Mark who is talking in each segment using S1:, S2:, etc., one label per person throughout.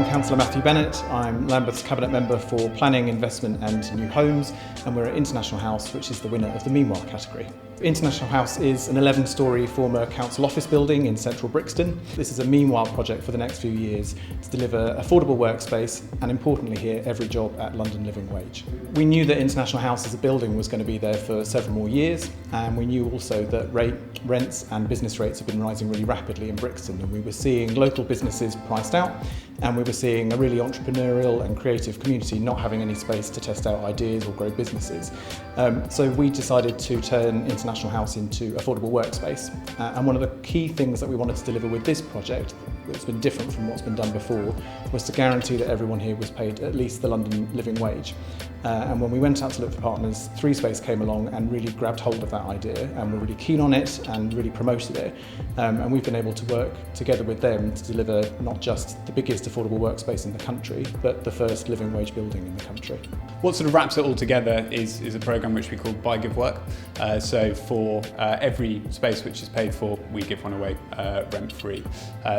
S1: Councillor Matthew Bennett. I'm Lambeth's Cabinet Member for Planning, Investment and New Homes, and we're at International House, which is the winner of the Meanwhile category. International House is an 11-storey former council office building in central Brixton. This is a Meanwhile project for the next few years to deliver affordable workspace and, importantly here, every job at London living wage. We knew that International House as a building was going to be there for several more years, and we knew also that rents and business rates have been rising really rapidly in Brixton, and we were seeing local businesses priced out, and we were seeing a really entrepreneurial and creative community not having any space to test out ideas or grow businesses. So we decided to turn International House into affordable workspace. And one of the key things that we wanted to deliver with this project, that's been different from what's been done before, was to guarantee that everyone here was paid at least the London living wage. And when we went out to look for partners, 3Space came along and really grabbed hold of that idea and were really keen on it and really promoted it. And we've been able to work together with them to deliver not just the biggest affordable workspace in the country, but the first living wage building in the country.
S2: What sort of wraps it all together is a programme which we call BuyGiveWork. So for every space which is paid for, we give one away rent-free.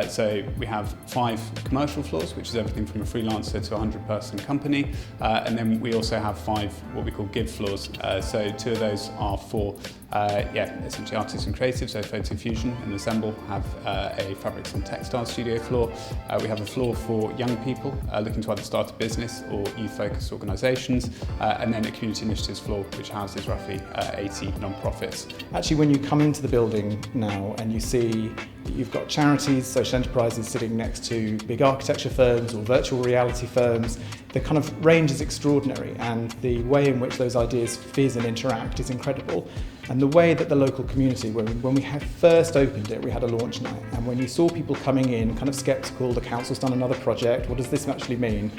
S2: So we have 5 commercial floors, which is everything from a freelancer to a 100-person company. And then we also have 5 what we call give floors. So 2 of those are for essentially artists and creatives, so Photo Fusion and Assemble have a fabrics and textile studio floor. We have a floor for young people looking to either start a business or youth-focused organisations, and then a community initiatives floor which houses roughly 80 non-profits.
S1: Actually, when you come into the building now and you see that you've got charities, social enterprises sitting next to big architecture firms or virtual reality firms, the kind of range is extraordinary, and the way in which those ideas fizz and interact is incredible. And the way that the local community, when we had first opened it, we had a launch night, and when you saw people coming in kind of sceptical, the council's done another project, what does this actually mean?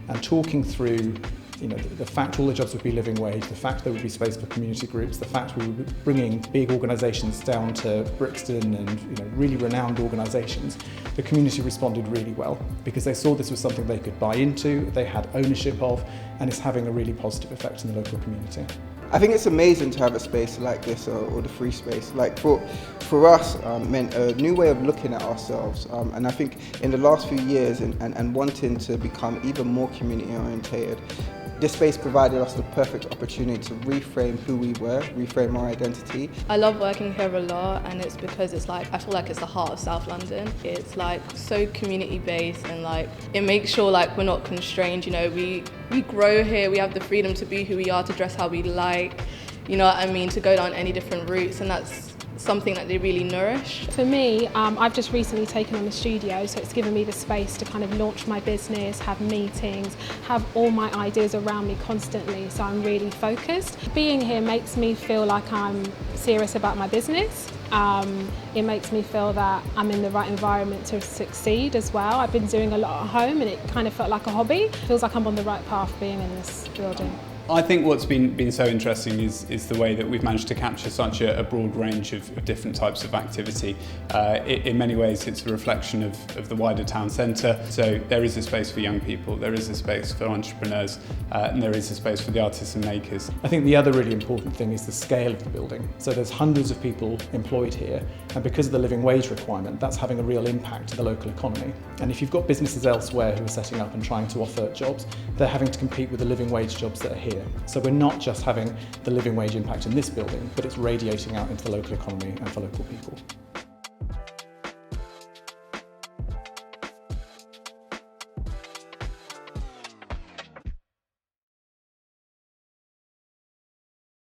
S1: And talking through the fact all the jobs would be living wage, the fact there would be space for community groups, the fact we would be bringing big organisations down to Brixton and really renowned organisations, the community responded really well because they saw this was something they could buy into, they had ownership of, and it's having a really positive effect in the local community.
S3: I think it's amazing to have a space like this or the free space. Like for us, meant a new way of looking at ourselves. And I think in the last few years and wanting to become even more community orientated, this space provided us the perfect opportunity to reframe who we were, reframe our identity.
S4: I love working here a lot, and it's because it's I feel like it's the heart of South London. It's so community based, and it makes sure we're not constrained. We grow here, we have the freedom to be who we are, to dress how we like, to go down any different routes, and that's something that they really nourish.
S5: For me, I've just recently taken on a studio, so it's given me the space to kind of launch my business, have meetings, have all my ideas around me constantly, so I'm really focused. Being here makes me feel like I'm serious about my business. It makes me feel that I'm in the right environment to succeed as well. I've been doing a lot at home and it kind of felt like a hobby. It feels like I'm on the right path being in this building.
S2: I think what's been so interesting is the way that we've managed to capture such a broad range of different types of activity. In many ways it's a reflection of the wider town centre. So there is a space for young people, there is a space for entrepreneurs, and there is a space for the artists and makers.
S1: I think the other really important thing is the scale of the building. So there's hundreds of people employed here, and because of the living wage requirement, that's having a real impact to the local economy. And if you've got businesses elsewhere who are setting up and trying to offer jobs, they're having to compete with the living wage jobs that are here. So we're not just having the living wage impact in this building, but it's radiating out into the local economy and for local people.